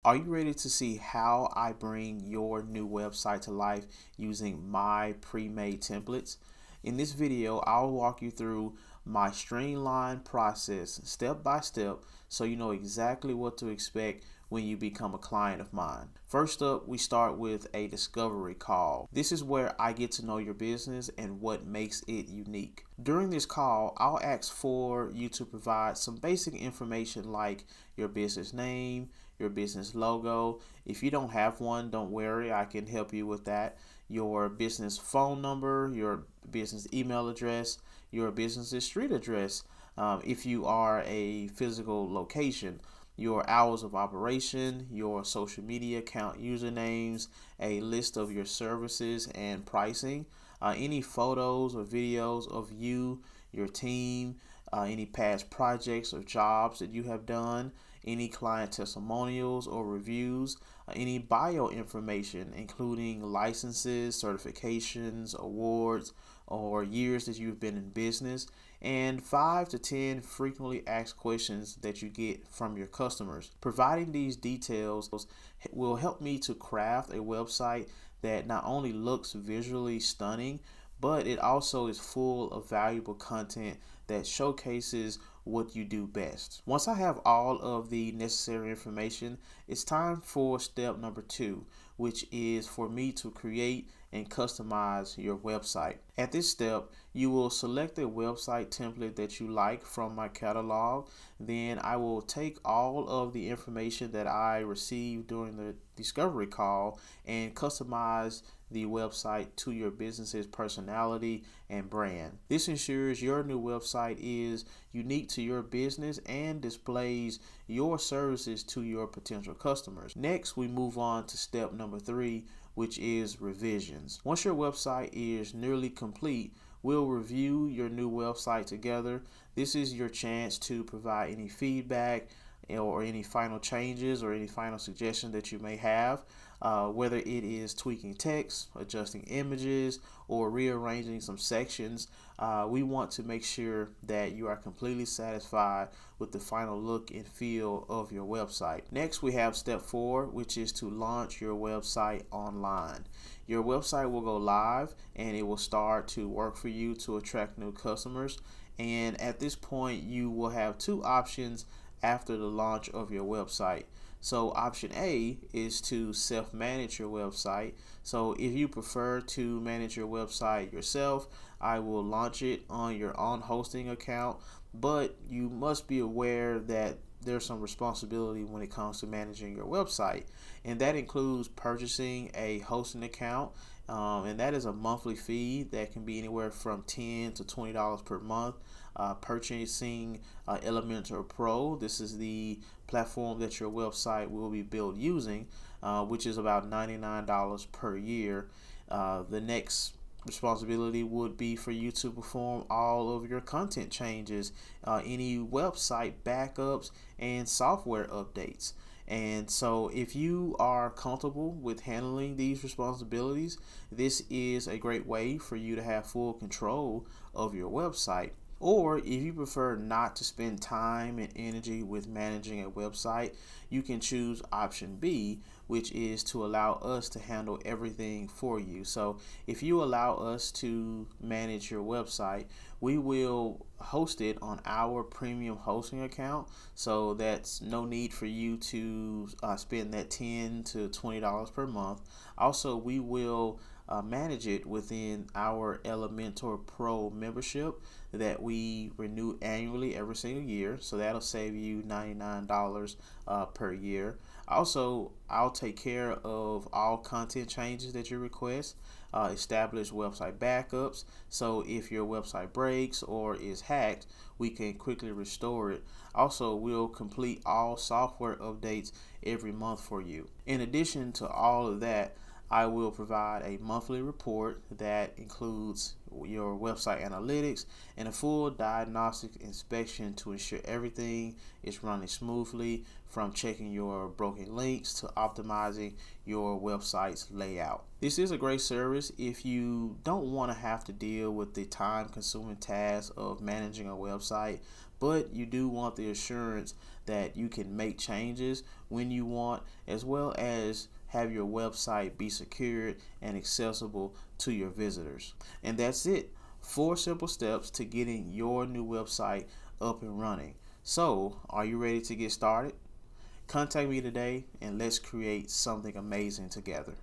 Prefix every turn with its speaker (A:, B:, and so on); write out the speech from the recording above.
A: Are you ready to see how I bring your new website to life using my pre-made templates? In this video, I'll walk you through my streamlined process step by step so you know exactly what to expect when you become a client of mine. First up, we start with a discovery call. This is where I get to know your business and what makes it unique. During this call, I'll ask for you to provide some basic information like your business name, your business logo. If you don't have one, don't worry, I can help you with that. Your business phone number, your business email address, your business's street address, if you are a physical location, your hours of operation, your social media account usernames, a list of your services and pricing, any photos or videos of you, your team, any past projects or jobs that you have done, any client testimonials or reviews, any bio information, including licenses, certifications, awards, or years that you've been in business, and 5 to 10 frequently asked questions that you get from your customers. Providing these details will help me to craft a website that not only looks visually stunning, but it also is full of valuable content that showcases what you do best. Once I have all of the necessary information, it's time for step number 2, which is for me to create and customize your website. At this step, you will select a website template that you like from my catalog. Then I will take all of the information that I received during the discovery call and customize the website to your business's personality and brand. This ensures your new website is unique to your business and displays your services to your potential customers. Next, we move on to step number 3, which is revisions. Once your website is nearly complete, we'll review your new website together. This is your chance to provide any feedback or any final changes or any final suggestions that you may have, whether it is tweaking text, adjusting images, or rearranging some sections. We want to make sure that you are completely satisfied with the final look and feel of your website. Next, we have step 4, which is to launch your website online. Your website will go live and it will start to work for you to attract new customers. And at this point, you will have 2 options after the launch of your website. So option A is to self-manage your website. So if you prefer to manage your website yourself, I will launch it on your own hosting account, but you must be aware that there's some responsibility when it comes to managing your website, and that includes purchasing a hosting account, and that is a monthly fee that can be anywhere from $10 to $20 per month. Purchasing Elementor Pro, this is the platform that your website will be built using, which is about $99 per year. The next responsibility would be for you to perform all of your content changes, any website backups, and software updates. And so if you are comfortable with handling these responsibilities, this is a great way for you to have full control of your website. Or if you prefer not to spend time and energy with managing a website, you can choose option B, which is to allow us to handle everything for you. So if you allow us to manage your website, we will host it on our premium hosting account. So that's no need for you to spend that $10 to $20 per month. Also, we will manage it within our Elementor Pro membership that we renew annually every single year. So that'll save you $99 per year. Also, I'll take care of all content changes that you request, establish website backups. So if your website breaks or is hacked, we can quickly restore it. Also, we'll complete all software updates every month for you. In addition to all of that, I will provide a monthly report that includes your website analytics and a full diagnostic inspection to ensure everything is running smoothly, from checking your broken links to optimizing your website's layout. This is a great service if you don't want to have to deal with the time-consuming task of managing a website, but you do want the assurance that you can make changes when you want, as well as have your website be secured and accessible to your visitors. And that's it. 4 simple steps to getting your new website up and running. So, are you ready to get started? Contact me today and let's create something amazing together.